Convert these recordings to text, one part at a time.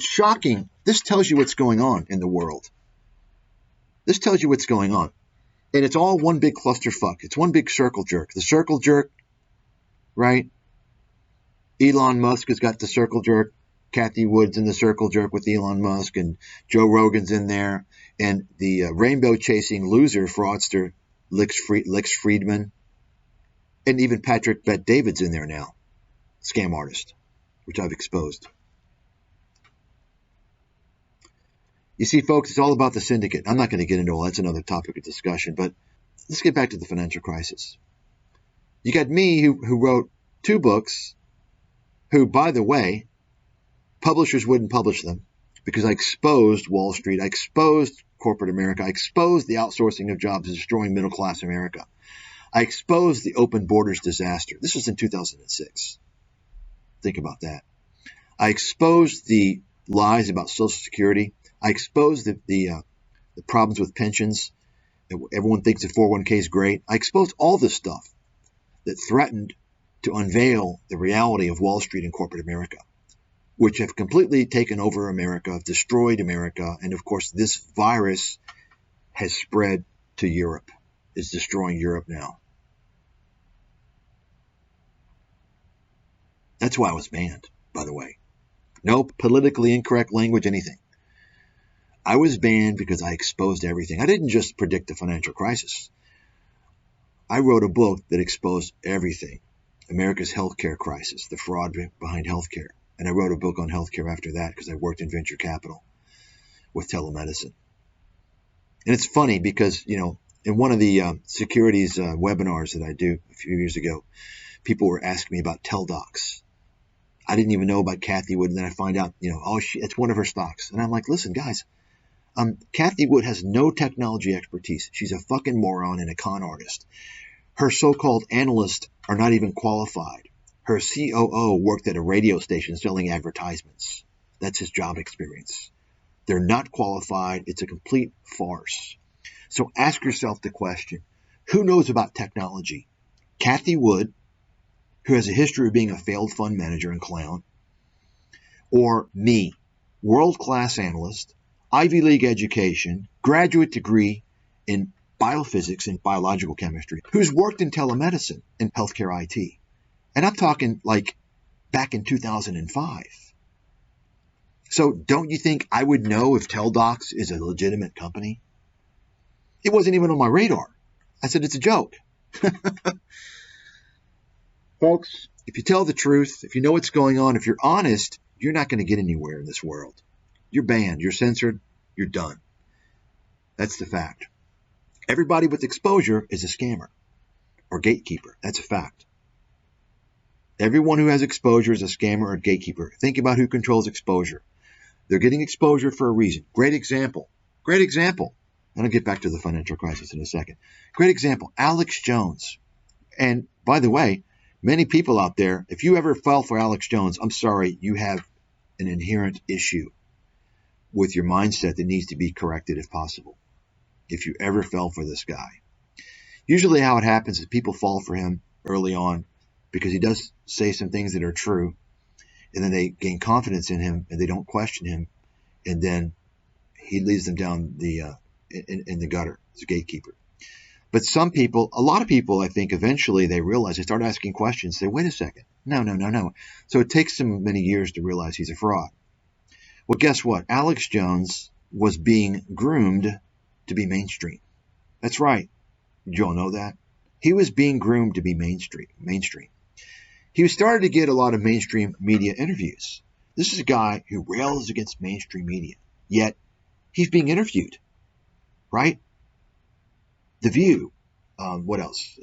it's shocking. This tells you what's going on in the world. This tells you what's going on. And it's all one big clusterfuck. It's one big circle jerk. The circle jerk, right? Elon Musk has got the circle jerk. Kathy Wood's in the circle jerk with Elon Musk, and Joe Rogan's in there. And the rainbow-chasing loser fraudster, Lex Friedman, and even Patrick Bet-David's in there now, scam artist, which I've exposed. You see, folks, it's all about the syndicate. I'm not going to get into all that's another topic of discussion, but let's get back to the financial crisis. You got me, who wrote 2 books, who, by the way, publishers wouldn't publish them because I exposed Wall Street, I exposed corporate America, I exposed the outsourcing of jobs destroying middle-class America. I exposed the open borders disaster. This was in 2006. Think about that. I exposed the lies about Social Security. I exposed the problems with pensions. Everyone thinks the 401k is great. I exposed all this stuff that threatened to unveil the reality of Wall Street and corporate America, which have completely taken over America, destroyed America, and of course this virus has spread to Europe. It's destroying Europe now. That's why I was banned, by the way. No politically incorrect language, anything. I was banned because I exposed everything. I didn't just predict the financial crisis. I wrote a book that exposed everything. America's healthcare crisis, the fraud behind healthcare. And I wrote a book on healthcare after that because I worked in venture capital with telemedicine. And it's funny because, you know, in one of the securities webinars that I do a few years ago, people were asking me about TelDocs. I didn't even know about Kathy Wood, and then I find out, you know, oh, it's one of her stocks. And I'm like, listen, guys, Kathy Wood has no technology expertise. She's a fucking moron and a con artist. Her so-called analysts are not even qualified. Her COO worked at a radio station selling advertisements. That's his job experience. They're not qualified. It's a complete farce. So ask yourself the question, who knows about technology? Kathy Wood, who has a history of being a failed fund manager and clown, or me, world-class analyst, Ivy League education, graduate degree in biophysics and biological chemistry, who's worked in telemedicine and healthcare IT. And I'm talking like back in 2005. So don't you think I would know if TelDocs is a legitimate company? It wasn't even on my radar. I said, it's a joke. Folks, if you tell the truth, if you know what's going on, if you're honest, you're not going to get anywhere in this world. You're banned, you're censored, you're done. That's the fact. Everybody with exposure is a scammer or gatekeeper. That's a fact. Everyone who has exposure is a scammer or a gatekeeper. Think about who controls exposure. They're getting exposure for a reason. Great example. Great example. And I'll get back to the financial crisis in a second. Great example. Alex Jones. And by the way, many people out there, if you ever fell for Alex Jones, I'm sorry, you have an inherent issue with your mindset that needs to be corrected if possible. If you ever fell for this guy. Usually how it happens is people fall for him early on because he does say some things that are true, and then they gain confidence in him and they don't question him, and then he leads them down the in the gutter as a gatekeeper. But some people, a lot of people, I think eventually they realize, they start asking questions, say, wait a second, no. So it takes them many years to realize he's a fraud. Well, guess what? Alex Jones was being groomed to be mainstream. That's right. Did you all know that? He was being groomed to be mainstream. He was starting to get a lot of mainstream media interviews. This is a guy who rails against mainstream media, yet he's being interviewed, right? The View. What else?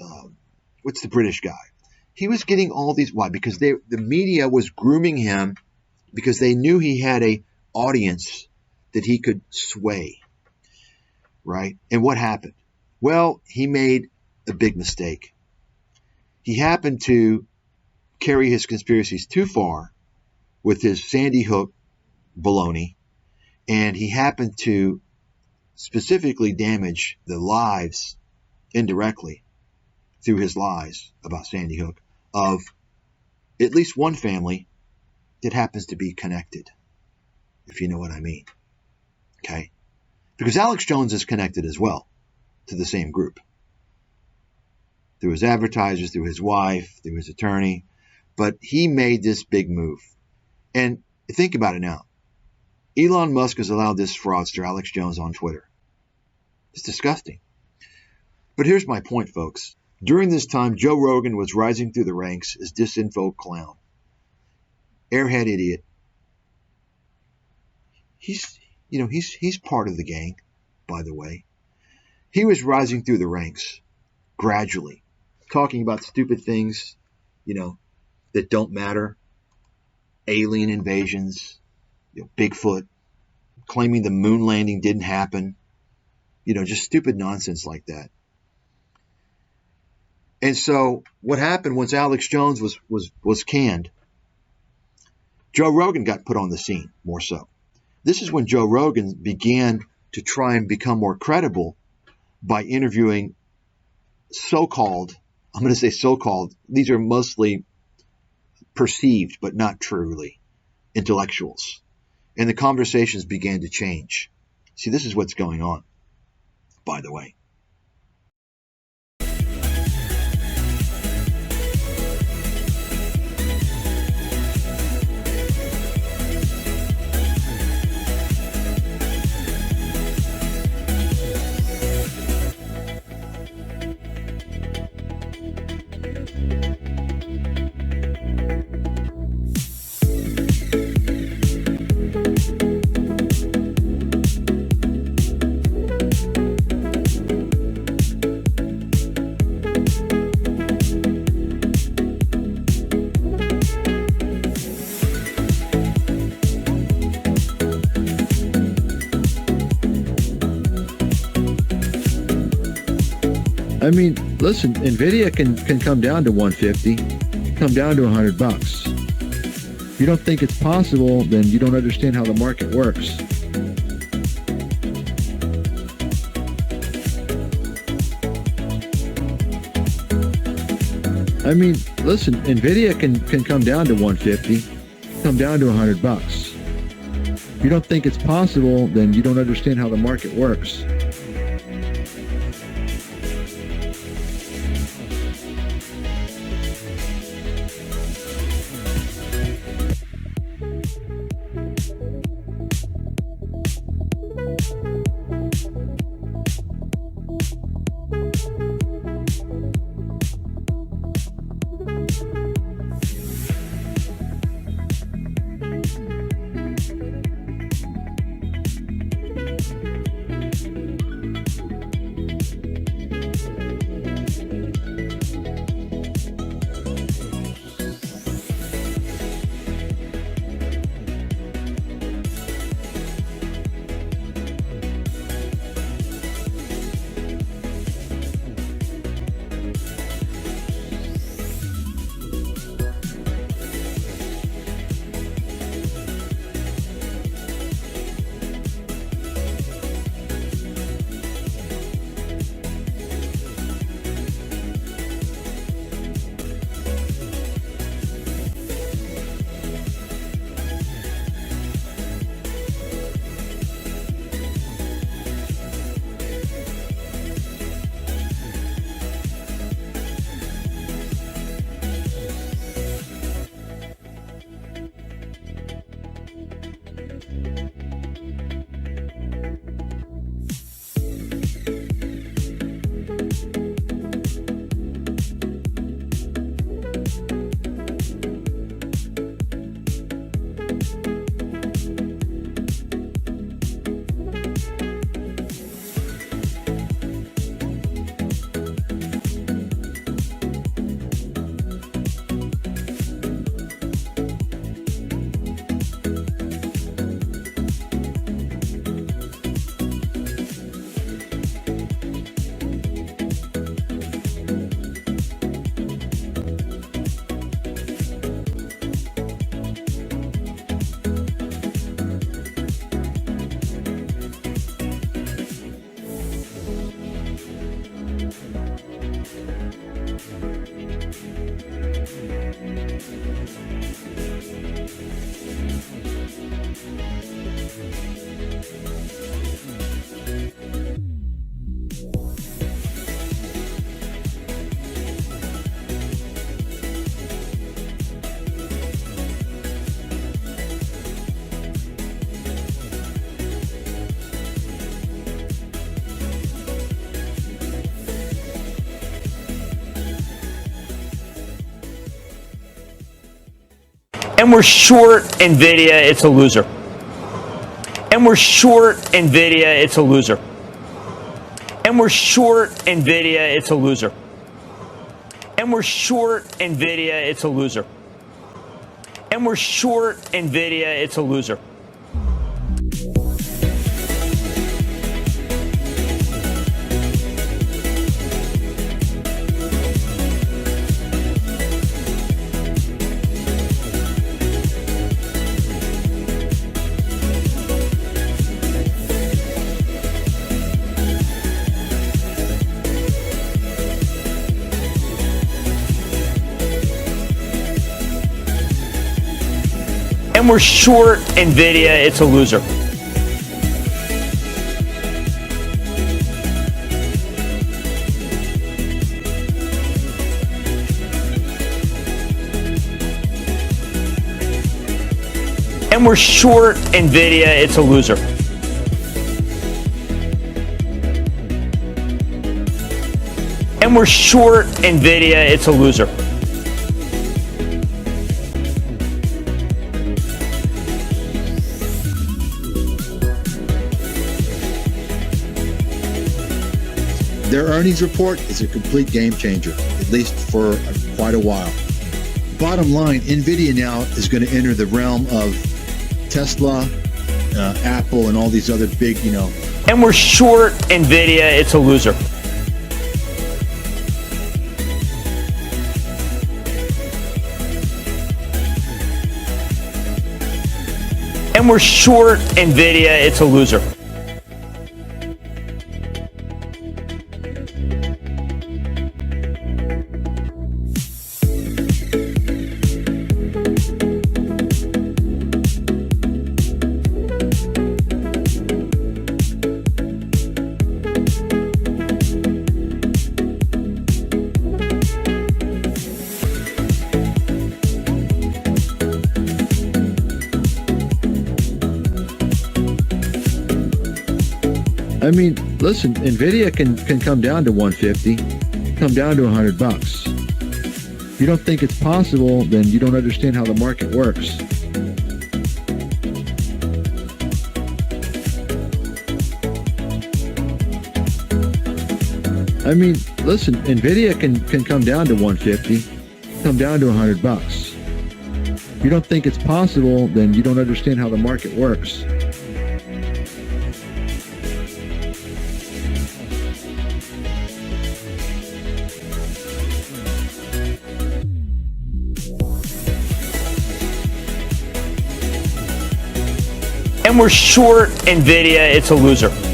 What's the British guy? He was getting all these. Why? Because the media was grooming him because they knew he had a audience that he could sway, right? And what happened? Well, he made a big mistake. He happened to carry his conspiracies too far with his Sandy Hook baloney, and he happened to specifically damage the lives indirectly through his lies about Sandy Hook of at least one family that happens to be connected. if you know what I mean. Okay? Because Alex Jones is connected as well to the same group. Through his advertisers, through his wife, through his attorney. But he made this big move. And think about it now. Elon Musk has allowed this fraudster, Alex Jones, on Twitter. It's disgusting. But here's my point, folks. During this time, Joe Rogan was rising through the ranks as disinfo clown. Airhead idiot. He's part of the gang, by the way. He was rising through the ranks gradually, talking about stupid things, that don't matter. Alien invasions, Bigfoot, claiming the moon landing didn't happen. Just stupid nonsense like that. And so what happened once Alex Jones was canned, Joe Rogan got put on the scene more so. This is when Joe Rogan began to try and become more credible by interviewing so-called, I'm going to say so-called, these are mostly perceived but not truly, intellectuals. And the conversations began to change. See, this is what's going on, by the way. I mean, listen, NVIDIA can come down to 150, come down to $100. If you don't think it's possible, then you don't understand how the market works. I mean, listen, NVIDIA can come down to 150, come down to $100. If you don't think it's possible, then you don't understand how the market works. And we're short NVIDIA, it's a loser. And we're short NVIDIA, it's a loser. And we're short NVIDIA, it's a loser. And we're short NVIDIA, it's a loser. And we're short NVIDIA, it's a loser. And we're short NVIDIA, it's a loser. And we're short NVIDIA, it's a loser. And we're short NVIDIA, it's a loser. Their earnings report is a complete game changer, at least for quite a while. Bottom line, NVIDIA now is going to enter the realm of Tesla, Apple, and all these other big, And we're short NVIDIA, it's a loser. And we're short NVIDIA, it's a loser. I mean, listen, NVIDIA can come down to 150, come down to $100. If you don't think it's possible, then you don't understand how the market works. I mean, listen, NVIDIA can come down to 150, come down to $100. If you don't think it's possible, then you don't understand how the market works. And we're short NVIDIA, it's a loser.